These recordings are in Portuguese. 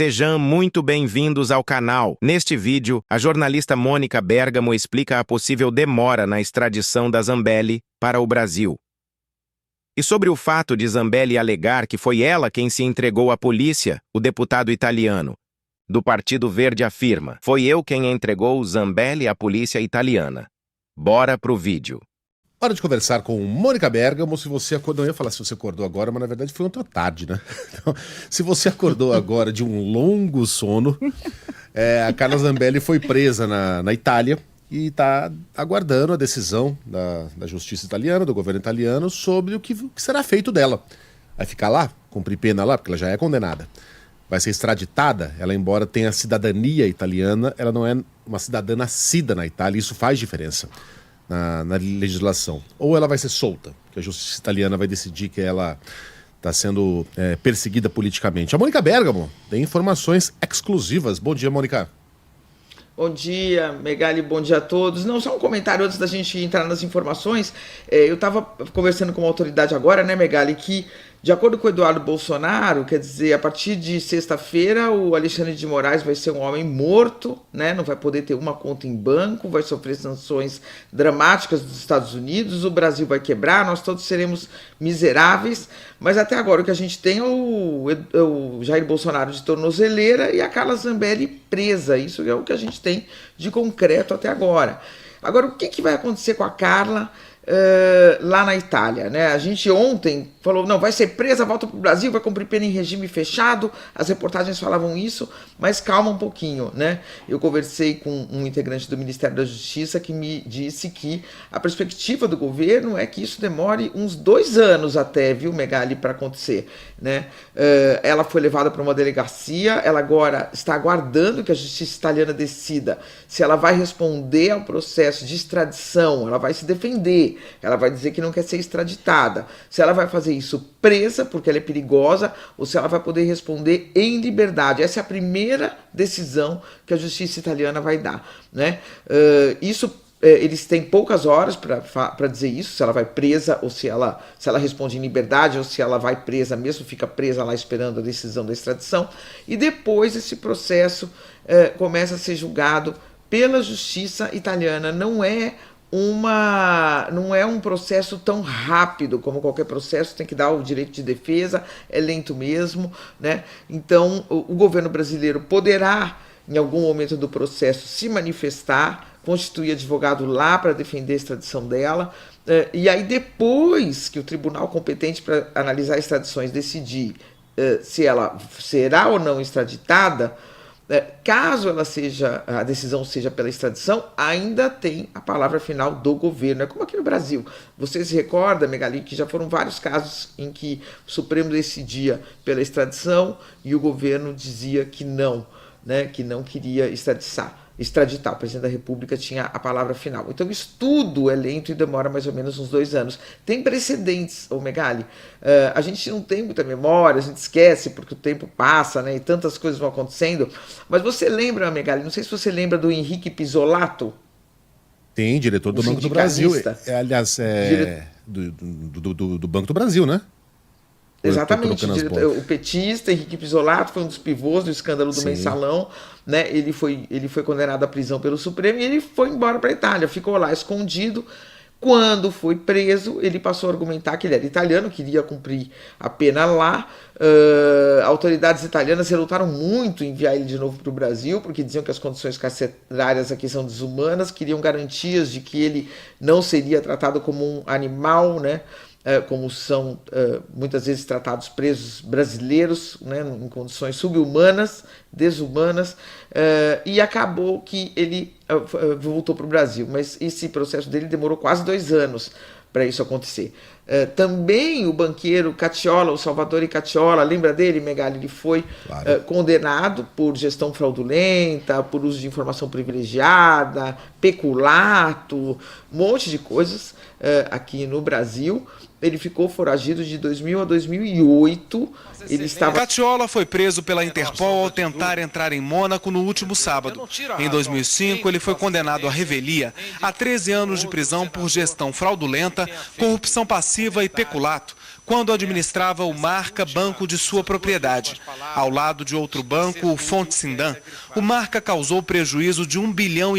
Sejam muito bem-vindos ao canal. Neste vídeo, a jornalista Mônica Bergamo explica a possível demora na extradição da Zambelli para o Brasil. E sobre o fato de Zambelli alegar que foi ela quem se entregou à polícia, o deputado italiano do Partido Verde afirma: "Foi eu quem entregou Zambelli à polícia italiana." Bora pro vídeo. Hora de conversar com Mônica Bergamo. Se você acordou, eu ia falar se você acordou agora, mas na verdade foi ontem à tarde, né? Então, se você acordou agora de um longo sono, a Carla Zambelli foi presa na Itália e está aguardando a decisão da justiça italiana, do governo italiano, sobre o que será feito dela. Vai ficar lá, cumprir pena lá, porque ela já é condenada. Vai ser extraditada. Ela, embora tenha cidadania italiana, ela não é uma cidadã nascida na Itália, e isso faz diferença na legislação. Ou ela vai ser solta, que a justiça italiana vai decidir que ela está sendo perseguida politicamente. A Mônica Bergamo tem informações exclusivas. Bom dia, Mônica. Bom dia, Megali, bom dia a todos. Não, só um comentário antes da gente entrar nas informações. Eu estava conversando com uma autoridade agora, né, Megali, que, de acordo com o Eduardo Bolsonaro, quer dizer, a partir de sexta-feira, o Alexandre de Moraes vai ser um homem morto, né, não vai poder ter uma conta em banco, vai sofrer sanções dramáticas dos Estados Unidos, o Brasil vai quebrar, nós todos seremos miseráveis, mas até agora o que a gente tem é o Jair Bolsonaro de tornozeleira e a Carla Zambelli presa. Isso é o que a gente tem de concreto até agora. Agora, o que vai acontecer com a Carla lá na Itália, né? A gente ontem falou, não, vai ser presa, volta para o Brasil, vai cumprir pena em regime fechado. As reportagens falavam isso, mas calma um pouquinho, né? Eu conversei com um integrante do Ministério da Justiça que me disse que a perspectiva do governo é que isso demore uns 2 anos até, viu, Megali, para acontecer, né? Ela foi levada para uma delegacia, ela agora está aguardando que a justiça italiana decida se ela vai responder ao processo de extradição, ela vai se defender, ela vai dizer que não quer ser extraditada, se ela vai fazer isso presa, porque ela é perigosa, ou se ela vai poder responder em liberdade. Essa é a primeira decisão que a justiça italiana vai dar, né? Eles têm poucas horas para dizer isso, se ela vai presa ou se ela responde em liberdade, ou se ela vai presa mesmo, fica presa lá esperando a decisão da extradição. E depois esse processo começa a ser julgado pela justiça italiana. Não é um processo tão rápido como qualquer processo, tem que dar o direito de defesa, é lento mesmo, né? Então o governo brasileiro poderá, em algum momento do processo, se manifestar, constituir advogado lá para defender a extradição dela, e aí depois que o tribunal competente para analisar extradições decidir se ela será ou não extraditada, caso a decisão seja pela extradição, ainda tem a palavra final do governo. É como aqui no Brasil. Você se recorda, Megali, que já foram vários casos em que o Supremo decidia pela extradição e o governo dizia que não, né, que não queria extraditar. O presidente da República tinha a palavra final. Então isso tudo é lento e demora mais ou menos uns 2 anos. Tem precedentes, Megali. A gente não tem muita memória, a gente esquece porque o tempo passa, né, e tantas coisas vão acontecendo. Mas você lembra, Megali, não sei se você lembra do Henrique Pisolato? Tem, diretor do Banco do Brasil. Aliás, do Banco do Brasil, né? Exatamente, o petista Henrique Pisolato foi um dos pivôs do escândalo do Mensalão, né? Ele foi condenado à prisão pelo Supremo e ele foi embora para a Itália, ficou lá escondido. Quando foi preso, ele passou a argumentar que ele era italiano, queria cumprir a pena lá. Autoridades italianas relutaram muito em enviar ele de novo para o Brasil, porque diziam que as condições carcerárias aqui são desumanas, queriam garantias de que ele não seria tratado como um animal, né? Como são muitas vezes tratados presos brasileiros, né, em condições subhumanas, desumanas, e acabou que ele voltou para o Brasil, mas esse processo dele demorou quase 2 anos para isso acontecer. Também o banqueiro Cacciola, o Salvatore Cacciola, lembra dele, Megali? Ele foi condenado por gestão fraudulenta, por uso de informação privilegiada, peculato, um monte de coisas aqui no Brasil. Ele ficou foragido de 2000 a 2008. Cacciola foi preso pela Interpol ao tentar entrar em Mônaco no último sábado. Em 2005, ele foi condenado à revelia, a 13 anos de prisão por gestão fraudulenta, corrupção passiva e peculato, quando administrava o Marca, banco de sua propriedade. Ao lado de outro banco, o Fonte Sindan, o Marca causou prejuízo de R$1,5 bilhão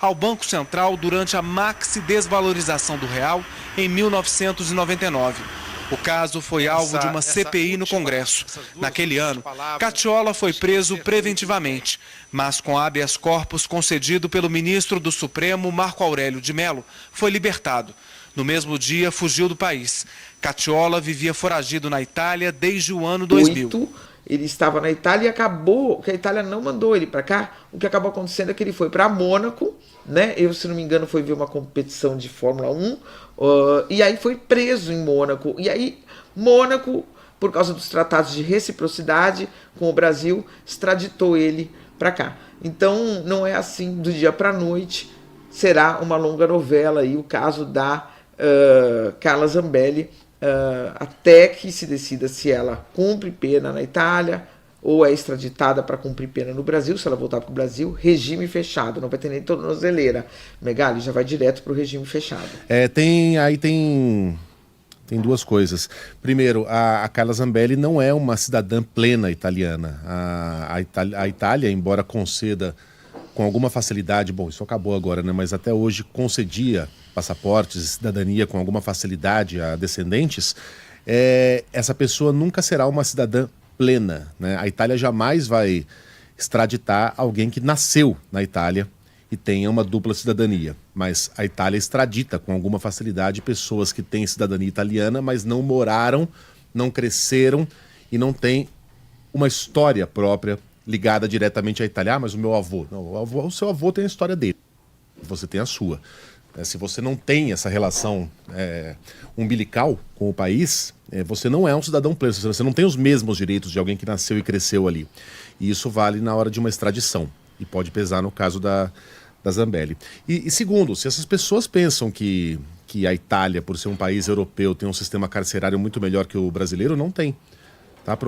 ao Banco Central durante a maxi desvalorização do real em 1999. O caso foi alvo de uma CPI no Congresso. Naquele ano, Cacciola foi preso preventivamente, mas com habeas corpus concedido pelo ministro do Supremo, Marco Aurélio de Mello, foi libertado. No mesmo dia, fugiu do país. Cacciola vivia foragido na Itália desde o ano 2000. Ele estava na Itália e acabou que a Itália não mandou ele para cá. O que acabou acontecendo é que ele foi para Mônaco, né? Eu, se não me engano, foi ver uma competição de Fórmula 1, e aí foi preso em Mônaco. E aí, Mônaco, por causa dos tratados de reciprocidade com o Brasil, extraditou ele para cá. Então, não é assim do dia para a noite. Será uma longa novela aí o caso da Carla Zambelli, até que se decida se ela cumpre pena na Itália ou é extraditada para cumprir pena no Brasil. Se ela voltar para o Brasil, regime fechado, não vai ter nem tornozeleira. Megali já vai direto para o regime fechado. Tem duas coisas. Primeiro, a Carla Zambelli não é uma cidadã plena italiana. A Itália, embora conceda com alguma facilidade, bom, isso acabou agora, né? Mas até hoje concedia passaportes, cidadania com alguma facilidade a descendentes, essa pessoa nunca será uma cidadã plena, né? A Itália jamais vai extraditar alguém que nasceu na Itália e tenha uma dupla cidadania, mas a Itália extradita com alguma facilidade pessoas que têm cidadania italiana, mas não moraram, não cresceram e não têm uma história própria ligada diretamente à Itália. Mas o meu avô, não, o seu avô tem a história dele, você tem a sua. Se você não tem essa relação umbilical com o país, você não é um cidadão pleno, você não tem os mesmos direitos de alguém que nasceu e cresceu ali. E isso vale na hora de uma extradição e pode pesar no caso da Zambelli. E segundo, se essas pessoas pensam que a Itália, por ser um país europeu, tem um sistema carcerário muito melhor que o brasileiro, não tem. Tá?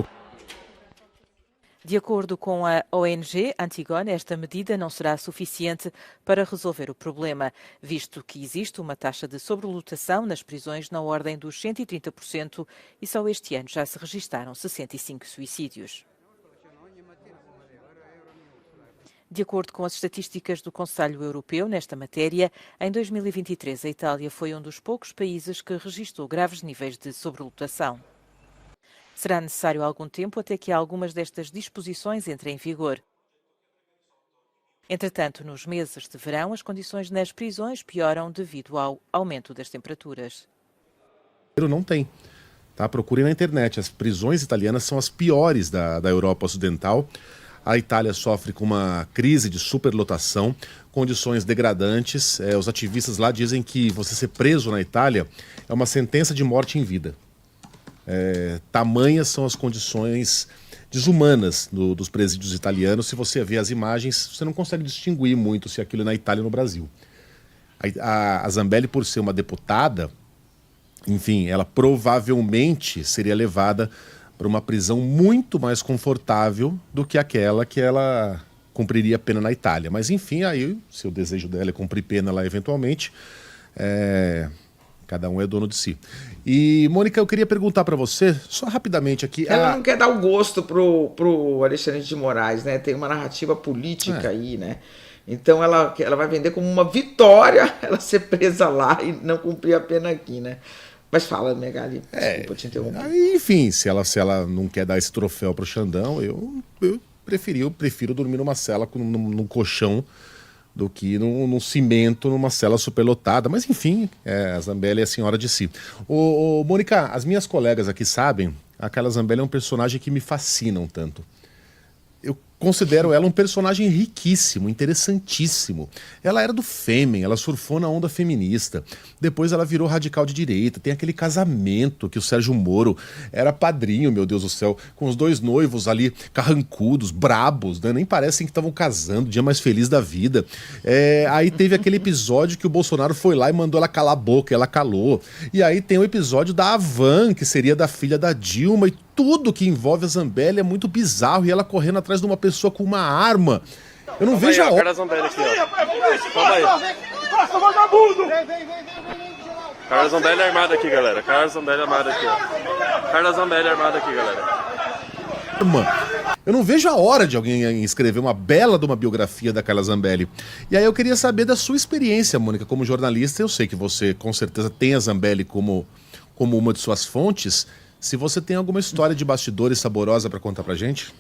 De acordo com a ONG Antigone, esta medida não será suficiente para resolver o problema, visto que existe uma taxa de sobrelotação nas prisões na ordem dos 130% e só este ano já se registaram 65 suicídios. De acordo com as estatísticas do Conselho Europeu nesta matéria, em 2023 a Itália foi um dos poucos países que registrou graves níveis de sobrelotação. Será necessário algum tempo até que algumas destas disposições entrem em vigor. Entretanto, nos meses de verão, as condições nas prisões pioram devido ao aumento das temperaturas. Não tem. Tá? Procure na internet. As prisões italianas são as piores da Europa Ocidental. A Itália sofre com uma crise de superlotação, condições degradantes. Os ativistas lá dizem que você ser preso na Itália é uma sentença de morte em vida. Tamanhas são as condições desumanas dos presídios italianos. Se você vê as imagens, você não consegue distinguir muito se aquilo é na Itália ou no Brasil. A Zambelli, por ser uma deputada, enfim, ela provavelmente seria levada para uma prisão muito mais confortável do que aquela que ela cumpriria pena na Itália. Mas enfim, aí, se o desejo dela é cumprir pena lá eventualmente, cada um é dono de si. E, Mônica, eu queria perguntar para você, só rapidamente aqui... Ela não quer dar o gosto pro Alexandre de Moraes, né? Tem uma narrativa política aí, né? Então ela vai vender como uma vitória ela ser presa lá e não cumprir a pena aqui, né? Mas fala, Megali, desculpa te interromper. Enfim, se ela não quer dar esse troféu pro Xandão, eu prefiro dormir numa cela num colchão do que num cimento, numa cela superlotada. Mas enfim, a Zambelli é a senhora de si. Mônica, as minhas colegas aqui sabem, a Carla Zambelli é um personagem que me fascina um tanto. Eu considero ela um personagem riquíssimo, interessantíssimo. Ela era do Fêmen, ela surfou na onda feminista. Depois ela virou radical de direita. Tem aquele casamento que o Sérgio Moro era padrinho, meu Deus do céu, com os dois noivos ali, carrancudos, brabos, né? Nem parecem que estavam casando, o dia mais feliz da vida. Aí teve aquele episódio que o Bolsonaro foi lá e mandou ela calar a boca, ela calou. E aí tem o episódio da Havan, que seria da filha da Dilma, e tudo que envolve a Zambelli é muito bizarro, e ela correndo atrás de uma pessoa com uma arma. Eu não vejo a hora. Calma aí. Carla Zambelli armada aqui, galera. Carla Zambelli armada aqui, ó. Carla Zambelli armada aqui, galera. Mano, eu não vejo a hora de alguém escrever uma bela de uma biografia da Carla Zambelli. E aí eu queria saber da sua experiência, Mônica, como jornalista. Eu sei que você, com certeza, tem a Zambelli como uma de suas fontes. Se você tem alguma história de bastidores saborosa para contar pra gente?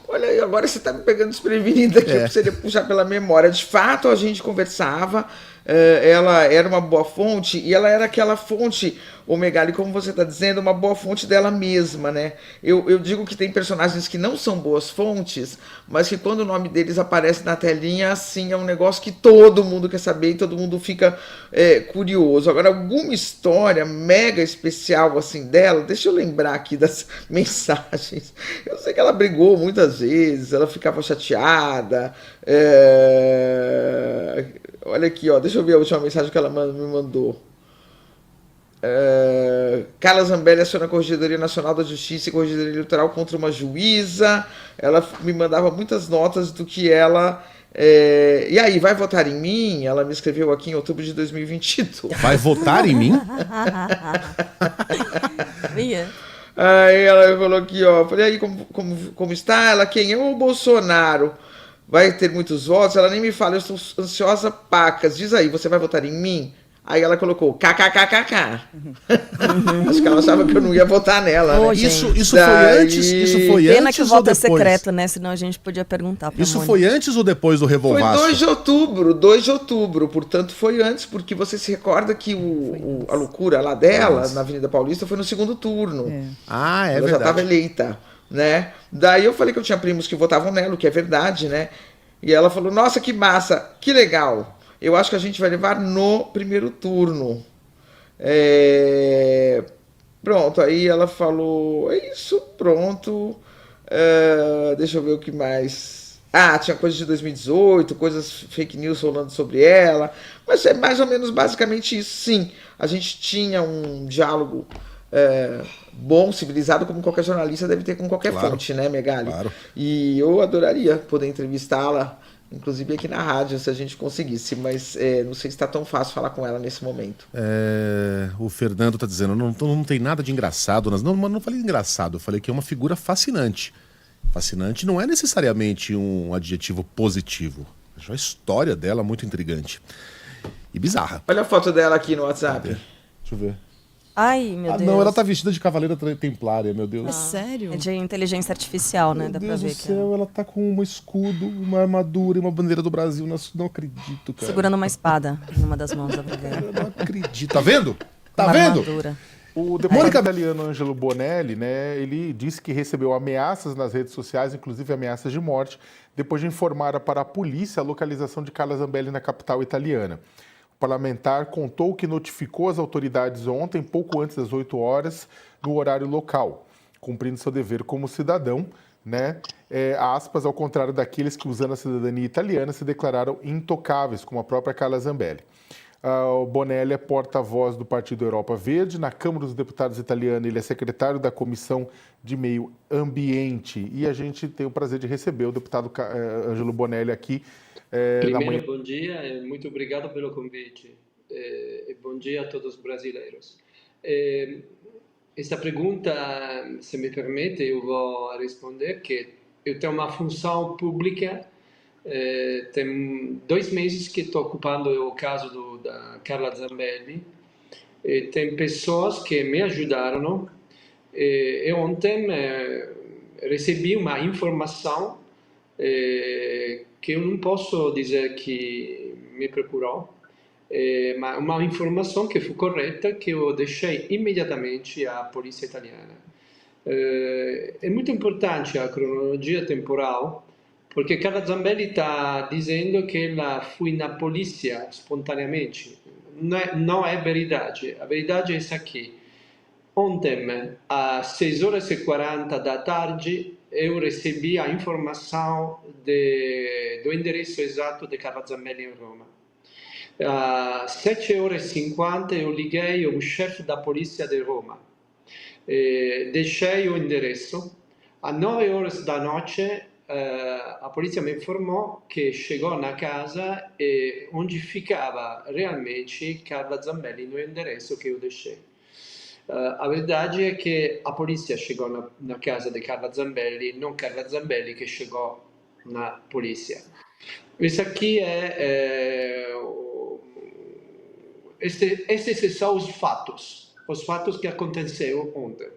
Olha, agora você está me pegando desprevenida aqui, eu precisaria puxar pela memória. De fato, a gente conversava, ela era uma boa fonte, e ela era aquela fonte, ô Megali, como você está dizendo, uma boa fonte dela mesma, né? Eu digo que tem personagens que não são boas fontes, mas que quando o nome deles aparece na telinha, assim, é um negócio que todo mundo quer saber e todo mundo fica curioso. Agora, alguma história mega especial, assim, dela, deixa eu lembrar aqui das mensagens. Eu sei que ela brigou muitas vezes, ela ficava chateada. Olha aqui, ó, deixa eu ver a última mensagem que ela me mandou. Carla Zambelli aciona a Corregedoria Nacional da Justiça e Corregedoria Eleitoral contra uma juíza. Ela me mandava muitas notas do que ela... e aí, vai votar em mim? Ela me escreveu aqui em outubro de 2022. Vai votar em mim? Aí ela falou aqui, ó. Falei, aí, como está? Ela, quem é o Bolsonaro? Vai ter muitos votos? Ela nem me fala, eu estou ansiosa pacas. Diz aí, você vai votar em mim? Aí ela colocou kkkk. Acho que ela achava que eu não ia votar nela, né? Isso foi antes? Isso foi Pena antes que o ou voto é depois? secreto, né? Senão a gente podia perguntar pra Isso Mônica. foi antes ou depois do Foi Revolvaço? 2 de outubro, portanto foi antes, porque você se recorda que a loucura lá dela, na Avenida Paulista, foi no segundo turno. Ah, é Ela já verdade. estava eleita, né? Daí eu falei que eu tinha primos que votavam nela, o que é verdade, né? E ela falou, nossa, que massa, que legal. Eu acho que a gente vai levar no primeiro turno. Pronto, aí ela falou, é isso, pronto. Deixa eu ver o que mais. Tinha coisas de 2018, coisas fake news rolando sobre ela. Mas é mais ou menos basicamente isso, sim. A gente tinha um diálogo bom, civilizado, como qualquer jornalista deve ter com qualquer fonte, né, Megali? Claro. E eu adoraria poder entrevistá-la, inclusive aqui na rádio, se a gente conseguisse, mas não sei se está tão fácil falar com ela nesse momento. O Fernando tá dizendo, não tem nada de engraçado. Não falei engraçado, eu falei que é uma figura fascinante. Fascinante não é necessariamente um adjetivo positivo. Acho a história dela muito intrigante. E bizarra. Olha a foto dela aqui no WhatsApp. Deixa eu ver. Ai, meu Deus. Não, ela tá vestida de cavaleira templária, meu Deus. É sério? É de inteligência artificial, né? Dá Meu pra Deus ver do que céu, ela tá com um escudo, uma armadura e uma bandeira do Brasil. Não acredito, cara. segurando uma espada em uma das mãos da mulher. Eu não acredito. Tá vendo? Tá Uma vendo? armadura. O deputado italiano Angelo Bonelli, né, ele disse que recebeu ameaças nas redes sociais, inclusive ameaças de morte, depois de informar para a polícia a localização de Carla Zambelli na capital italiana. O parlamentar contou que notificou as autoridades ontem, pouco antes das 8 horas, no horário local, cumprindo seu dever como cidadão, né? Aspas, ao contrário daqueles que, usando a cidadania italiana, se declararam intocáveis, como a própria Carla Zambelli. O Bonelli é porta-voz do Partido Europa Verde. Na Câmara dos Deputados italiana, ele é secretário da Comissão de Meio Ambiente. E a gente tem o prazer de receber o deputado Angelo Bonelli aqui. Primeiro, bom dia e muito obrigado pelo convite. E bom dia a todos os brasileiros. Esta pergunta, se me permite, eu vou responder que eu tenho uma função pública. Tem 2 meses que estou ocupando o caso da Carla Zambelli. Tem pessoas que me ajudaram. E ontem recebi uma informação que eu não posso dizer que me procurou, mas uma informação que foi correta, que eu deixei imediatamente à polícia italiana. É muito importante a cronologia temporal, porque Carla Zambelli está dizendo que ela foi na polícia espontaneamente. Não é verdade. A verdade é essa aqui. Ontem, às 6h40 da tarde, eu recebi a informação do endereço exato de Carla Zambelli em Roma. Às 7h50 eu liguei ao chefe da polícia de Roma. Deixei o endereço. Às 9 horas da noite a polícia me informou que chegou na casa onde ficava realmente Carla Zambelli no endereço que eu deixei. A verdade é que a polícia chegou na casa de Carla Zambelli, não Carla Zambelli que chegou na polícia. Isso aqui esses são os fatos que aconteceram ontem.